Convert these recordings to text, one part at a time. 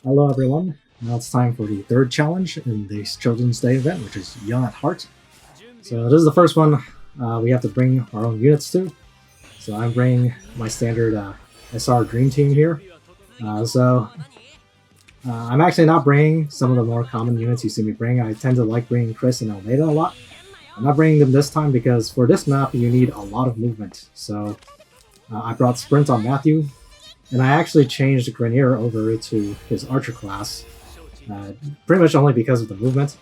Hello everyone, now it's time for the third challenge in this Children's Day event, which is Young at Heart. So this is the first one we have to bring our own units to. So I'm bringing my standard SR Dream Team here. I'm actually not bringing some of the more common units you see me bring. I tend to like bringing Chris and Almeida a lot. I'm not bringing them this time because for this map you need a lot of movement. So I brought Sprint on Matthew, and I actually changed Grenier over to his Archer class, pretty much only because of the movement.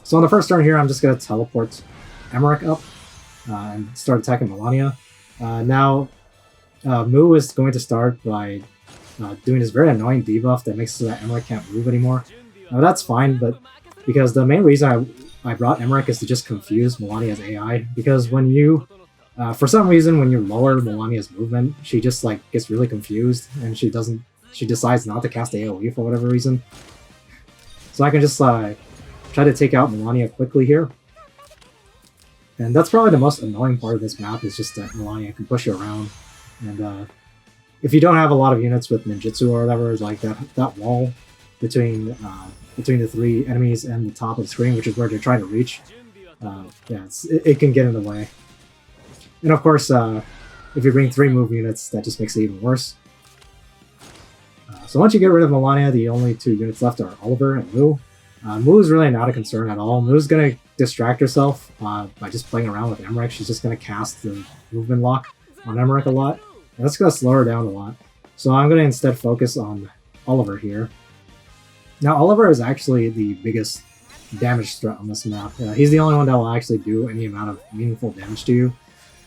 So on the first turn here, I'm just going to teleport Emmerich up and start attacking Melania. Now, Mu is going to start by doing this very annoying debuff that makes it so that Emmerich can't move anymore. Now that's fine, but because the main reason I brought Emmerich is to just confuse Melania's AI, because when you for some reason, when you lower Melania's movement, she just like gets really confused, and she decides not to cast AoE for whatever reason. So I can just try to take out Melania quickly here. And that's probably the most annoying part of this map, is just that Melania can push you around. And if you don't have a lot of units with ninjutsu or whatever, it's like that wall between the three enemies and the top of the screen, which is where they're trying to reach, it can get in the way. And of course, if you bring 3 move units, that just makes it even worse. So once you get rid of Melania, the only 2 units left are Oliver and Mu. Mu is really not a concern at all. Mu's going to distract herself by just playing around with Emmerich. She's just going to cast the movement lock on Emmerich a lot. And that's going to slow her down a lot. So I'm going to instead focus on Oliver here. Now, Oliver is actually the biggest damage threat on this map. He's the only one that will actually do any amount of meaningful damage to you.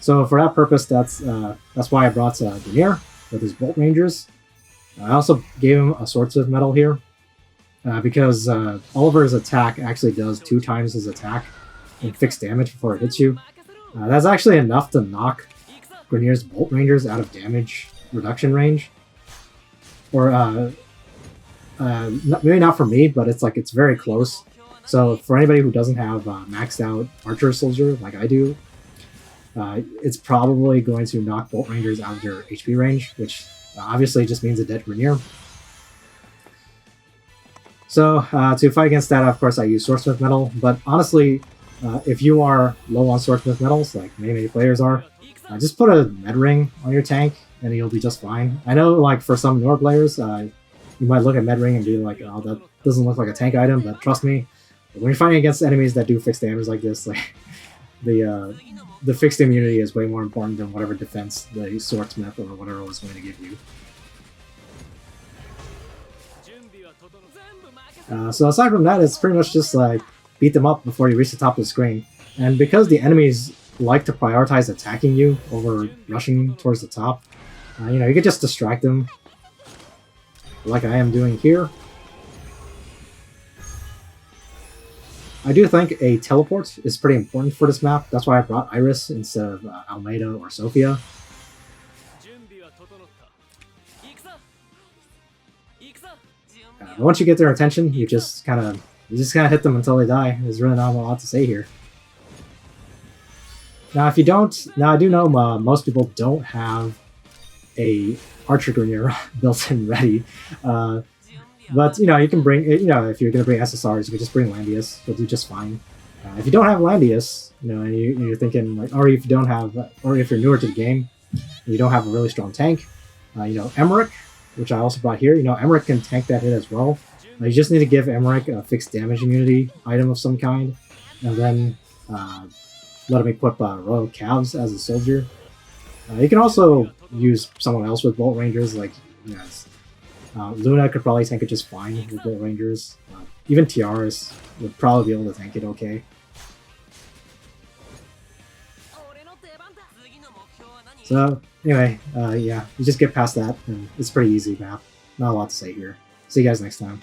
So for that purpose, that's why I brought Grenier with his Bolt Rangers. I also gave him a Swordsmith medal here, because Oliver's attack actually does 2 times his attack in fixed damage before it hits you. That's actually enough to knock Grenier's Bolt Rangers out of damage reduction range. Or maybe not for me, but it's very close. So for anybody who doesn't have maxed out Archer Soldier like I do, it's probably going to knock Bolt Rangers out of their HP range, which obviously just means a dead Grenier. So to fight against that, of course, I use Swordsmith Metal, but honestly, if you are low on Swordsmith Metals, like many players are, just put a Med Ring on your tank, and you'll be just fine. I know, like, for some newer players, you might look at Med Ring and be like, oh, that doesn't look like a tank item, but trust me, when you're fighting against enemies that do fixed damage like this, like, the fixed immunity is way more important than whatever defense the Swordsmith or whatever was going to give you. So aside from that, it's pretty much just like beat them up before you reach the top of the screen. And because the enemies like to prioritize attacking you over rushing towards the top, you could just distract them like I am doing here. I do think a teleport is pretty important for this map. That's why I brought Iris instead of Almeida or Sophia. Once you get their attention, you just kind of hit them until they die. There's really not a lot to say here. Now, if you don't, I do know most people don't have a Archer Grenier built in ready. But, you can bring, if you're going to bring SSRs, you can just bring Landius. You'll do just fine. If you don't have Landius, and you're thinking, like, or if you're newer to the game, and you don't have a really strong tank, Emmerich, which I also brought here, Emmerich can tank that hit as well. You just need to give Emmerich a fixed damage immunity item of some kind, and then let him equip Royal Calves as a soldier. You can also use someone else with Bolt Rangers, like, Luna could probably tank it just fine with Bolt Rangers. Even Tiaras would probably be able to tank it okay. So, anyway, you just get past that, and it's a pretty easy map. Not a lot to say here. See you guys next time.